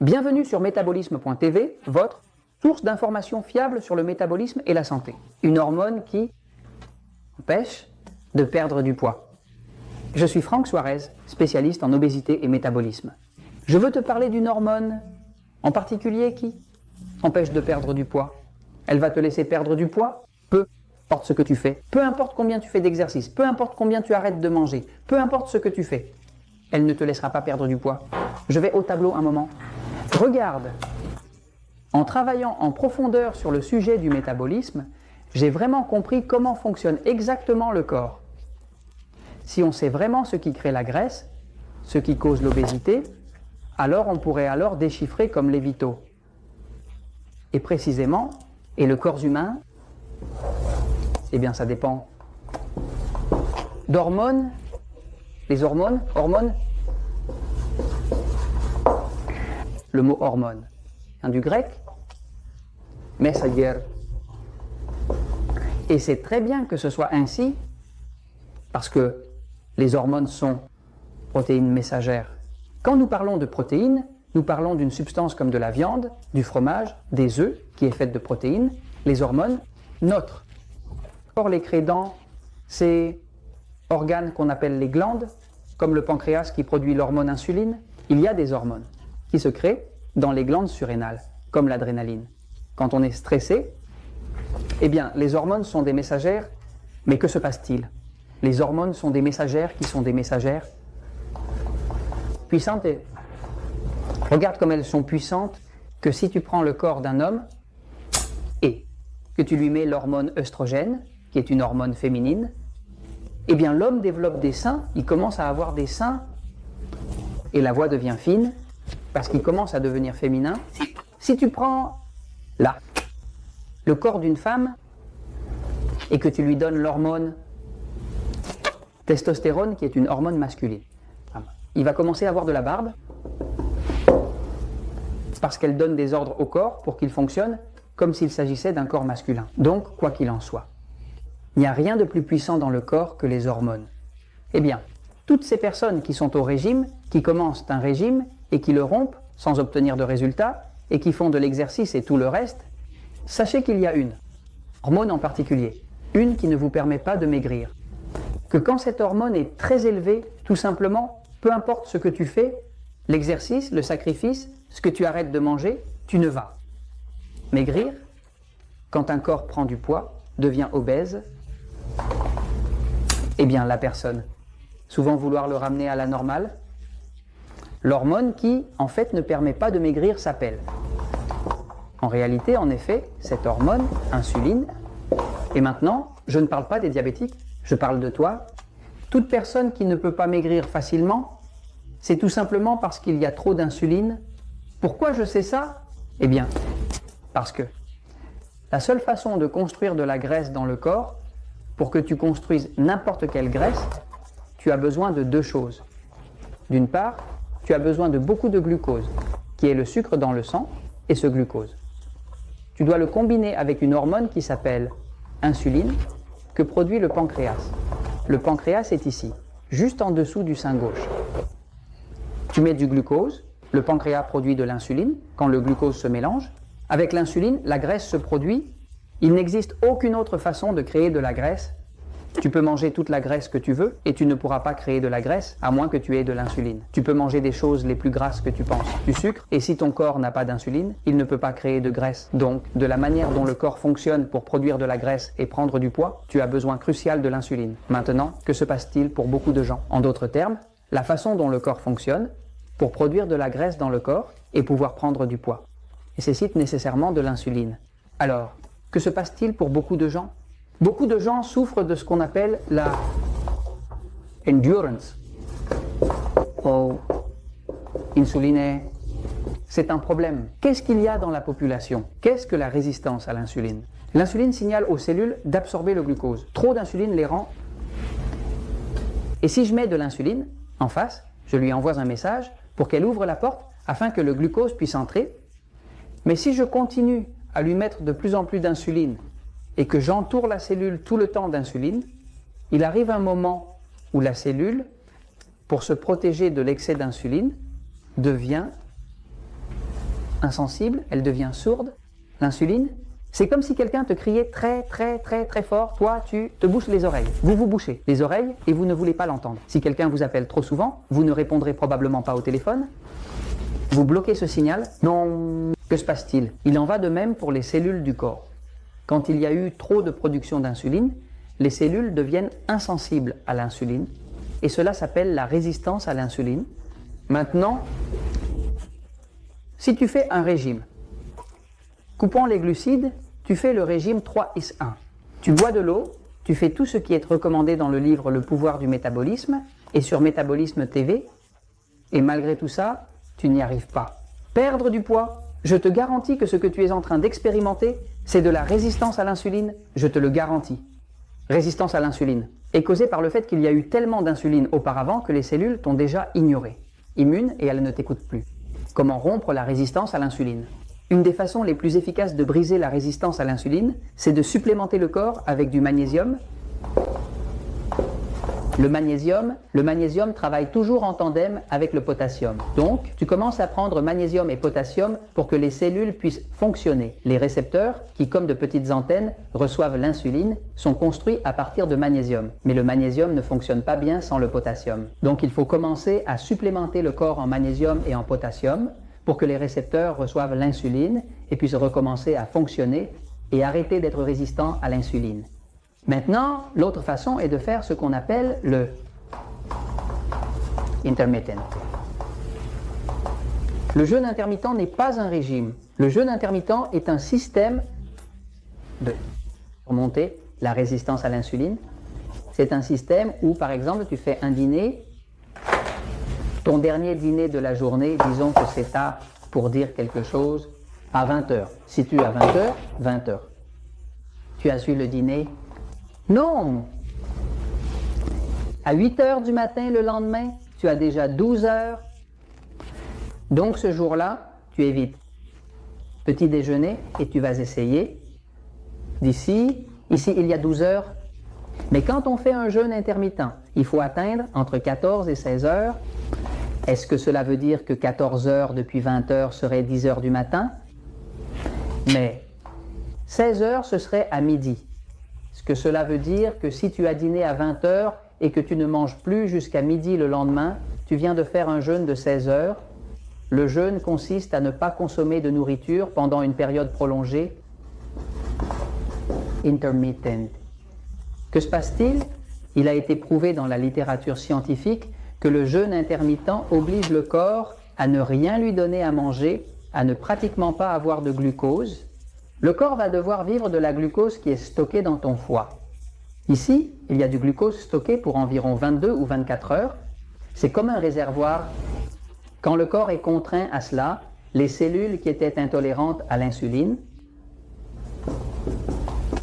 Bienvenue sur métabolisme.tv, votre source d'informations fiables sur le métabolisme et la santé. Une hormone qui empêche de perdre du poids. Je suis Franck Suarez, spécialiste en obésité et métabolisme. Je veux te parler d'une hormone en particulier qui empêche de perdre du poids. Elle va te laisser perdre du poids, peu importe ce que tu fais, peu importe combien tu fais d'exercice, peu importe combien tu arrêtes de manger, peu importe ce que tu fais. Elle ne te laissera pas perdre du poids. Je vais au tableau un moment. Regarde, en travaillant en profondeur sur le sujet du métabolisme, j'ai vraiment compris comment fonctionne exactement le corps. Si on sait vraiment ce qui crée la graisse, ce qui cause l'obésité, alors on pourrait déchiffrer comme les vitaux. Et précisément, et le corps humain, eh bien ça dépend d'hormones. Les hormones, le mot hormone vient du grec, messager. Et c'est très bien que ce soit ainsi, parce que les hormones sont protéines messagères. Quand nous parlons de protéines, nous parlons d'une substance comme de la viande, du fromage, des œufs, qui est faite de protéines. Les hormones, notre corps les crée dans ces organes qu'on appelle les glandes, comme le pancréas qui produit l'hormone insuline. Il y a des hormones qui se créent dans les glandes surrénales, comme l'adrénaline. Quand on est stressé, eh bien, les hormones sont des messagères, mais que se passe-t-il? Les hormones sont des messagères qui sont des messagères puissantes, et regarde comme elles sont puissantes, que si tu prends le corps d'un homme et que tu lui mets l'hormone œstrogène, qui est une hormone féminine, eh bien l'homme développe des seins, il commence à avoir des seins, et la voix devient fine, parce qu'il commence à devenir féminin. Si tu prends là, le corps d'une femme, et que tu lui donnes l'hormone testostérone, qui est une hormone masculine, il va commencer à avoir de la barbe, parce qu'elle donne des ordres au corps pour qu'il fonctionne comme s'il s'agissait d'un corps masculin. Donc, quoi qu'il en soit, il n'y a rien de plus puissant dans le corps que les hormones. Eh bien, toutes ces personnes qui sont au régime, qui commencent un régime et qui le rompent sans obtenir de résultats, et qui font de l'exercice et tout le reste, sachez qu'il y a une hormone en particulier, une qui ne vous permet pas de maigrir. Que quand cette hormone est très élevée, tout simplement, peu importe ce que tu fais, l'exercice, le sacrifice, ce que tu arrêtes de manger, tu ne vas maigrir. Quand un corps prend du poids, devient obèse, eh bien la personne, souvent vouloir le ramener à la normale, l'hormone qui, en fait, ne permet pas de maigrir s'appelle. En réalité, en effet, cette hormone, insuline, et maintenant, je ne parle pas des diabétiques, je parle de toi. Toute personne qui ne peut pas maigrir facilement, c'est tout simplement parce qu'il y a trop d'insuline. Pourquoi je sais ça? Eh bien, parce que la seule façon de construire de la graisse dans le corps, pour que tu construises n'importe quelle graisse, tu as besoin de deux choses. D'une part, tu as besoin de beaucoup de glucose, qui est le sucre dans le sang, et ce glucose. Tu dois le combiner avec une hormone qui s'appelle insuline, que produit le pancréas. Le pancréas est ici, juste en dessous du sein gauche. Tu mets du glucose, le pancréas produit de l'insuline, quand le glucose se mélange. Avec l'insuline, la graisse se produit. Il n'existe aucune autre façon de créer de la graisse. Tu peux manger toute la graisse que tu veux et tu ne pourras pas créer de la graisse à moins que tu aies de l'insuline. Tu peux manger des choses les plus grasses que tu penses, du sucre, et si ton corps n'a pas d'insuline, il ne peut pas créer de graisse. Donc, de la manière dont le corps fonctionne pour produire de la graisse et prendre du poids, tu as besoin crucial de l'insuline. Maintenant, que se passe-t-il pour beaucoup de gens? En d'autres termes, la façon dont le corps fonctionne pour produire de la graisse dans le corps et pouvoir prendre du poids nécessite nécessairement de l'insuline. Alors, que se passe-t-il pour beaucoup de gens? Beaucoup de gens souffrent de ce qu'on appelle la endurance. Oh, insuline, c'est un problème. Qu'est-ce qu'il y a dans la population? Qu'est-ce que la résistance à l'insuline? L'insuline signale aux cellules d'absorber le glucose. Trop d'insuline les rend. Et si je mets de l'insuline en face, je lui envoie un message pour qu'elle ouvre la porte afin que le glucose puisse entrer. Mais si je continue à lui mettre de plus en plus d'insuline et que j'entoure la cellule tout le temps d'insuline, il arrive un moment où la cellule, pour se protéger de l'excès d'insuline, devient insensible, elle devient sourde, l'insuline. C'est comme si quelqu'un te criait très fort, toi tu te bouches les oreilles. Vous vous bouchez les oreilles et vous ne voulez pas l'entendre. Si quelqu'un vous appelle trop souvent, vous ne répondrez probablement pas au téléphone. Vous bloquez ce signal. Non. Que se passe-t-il? Il en va de même pour les cellules du corps. Quand il y a eu trop de production d'insuline, les cellules deviennent insensibles à l'insuline et cela s'appelle la résistance à l'insuline. Maintenant, si tu fais un régime, coupant les glucides, tu fais le régime 3-1. Tu bois de l'eau, tu fais tout ce qui est recommandé dans le livre Le pouvoir du métabolisme et sur Métabolisme TV, et malgré tout ça, tu n'y arrives pas. Perdre du poids, je te garantis que ce que tu es en train d'expérimenter, c'est de la résistance à l'insuline, je te le garantis. Résistance à l'insuline est causée par le fait qu'il y a eu tellement d'insuline auparavant que les cellules t'ont déjà ignoré, immune et elles ne t'écoutent plus. Comment rompre la résistance à l'insuline? Une des façons les plus efficaces de briser la résistance à l'insuline, c'est de supplémenter le corps avec du magnésium. Le magnésium travaille toujours en tandem avec le potassium. Donc, tu commences à prendre magnésium et potassium pour que les cellules puissent fonctionner. Les récepteurs, qui comme de petites antennes reçoivent l'insuline, sont construits à partir de magnésium. Mais le magnésium ne fonctionne pas bien sans le potassium. Donc, il faut commencer à supplémenter le corps en magnésium et en potassium pour que les récepteurs reçoivent l'insuline et puissent recommencer à fonctionner et arrêter d'être résistants à l'insuline. Maintenant, l'autre façon est de faire ce qu'on appelle le intermittent. Le jeûne intermittent n'est pas un régime. Le jeûne intermittent est un système de remonter la résistance à l'insuline. C'est un système où, par exemple, tu fais un dîner, ton dernier dîner de la journée, disons que c'est pour dire quelque chose, à 20h. Si tu es à 20h, 20h. Tu as eu le dîner. Non! À 8h du matin le lendemain, tu as déjà 12h. Donc ce jour-là, tu évites petit déjeuner et tu vas essayer ici il y a 12 heures. Mais quand on fait un jeûne intermittent, il faut atteindre entre 14 et 16 heures. Est-ce que cela veut dire que 14 heures depuis 20 heures serait 10 heures du matin? Mais 16 heures, ce serait à midi. Ce que cela veut dire que si tu as dîné à 20 heures et que tu ne manges plus jusqu'à midi le lendemain, tu viens de faire un jeûne de 16 heures. Le jeûne consiste à ne pas consommer de nourriture pendant une période prolongée. Intermittent. Que se passe-t-il? Il a été prouvé dans la littérature scientifique que le jeûne intermittent oblige le corps à ne rien lui donner à manger, à ne pratiquement pas avoir de glucose. Le corps va devoir vivre de la glucose qui est stockée dans ton foie. Ici, il y a du glucose stocké pour environ 22 ou 24 heures. C'est comme un réservoir. Quand le corps est contraint à cela, les cellules qui étaient intolérantes à l'insuline,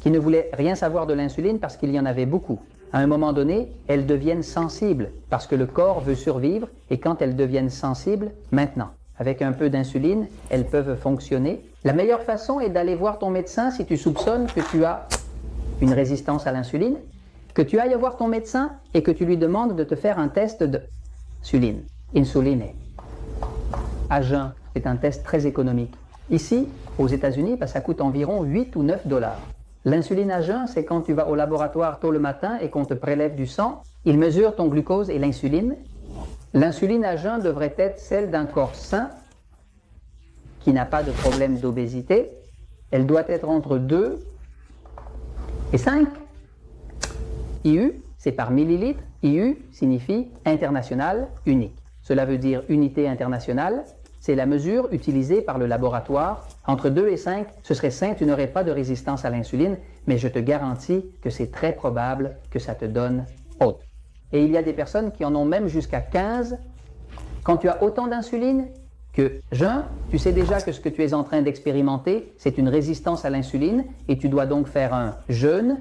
qui ne voulaient rien savoir de l'insuline parce qu'il y en avait beaucoup, à un moment donné, elles deviennent sensibles parce que le corps veut survivre et quand elles deviennent sensibles, maintenant, avec un peu d'insuline, elles peuvent fonctionner. La meilleure façon est d'aller voir ton médecin si tu soupçonnes que tu as une résistance à l'insuline, que tu ailles voir ton médecin et que tu lui demandes de te faire un test d'insuline, insuline. À jeun, c'est un test très économique. Ici, aux États-Unis, ça coûte environ 8 ou 9 dollars. L'insuline à jeun, c'est quand tu vas au laboratoire tôt le matin et qu'on te prélève du sang, ils mesurent ton glucose et l'insuline. L'insuline à jeun devrait être celle d'un corps sain qui n'a pas de problème d'obésité. Elle doit être entre 2 et 5. IU, c'est par millilitre. IU signifie international unique. Cela veut dire unité internationale. C'est la mesure utilisée par le laboratoire. Entre 2 et 5, ce serait sain, tu n'aurais pas de résistance à l'insuline, mais je te garantis que c'est très probable que ça te donne haute. Et il y a des personnes qui en ont même jusqu'à 15. Quand tu as autant d'insuline que jeun, tu sais déjà que ce que tu es en train d'expérimenter, c'est une résistance à l'insuline et tu dois donc faire un jeûne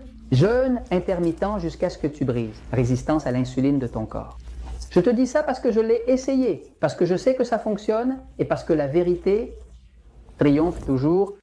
intermittent jusqu'à ce que tu brises. Résistance à l'insuline de ton corps. Je te dis ça parce que je l'ai essayé, parce que je sais que ça fonctionne et parce que la vérité triomphe toujours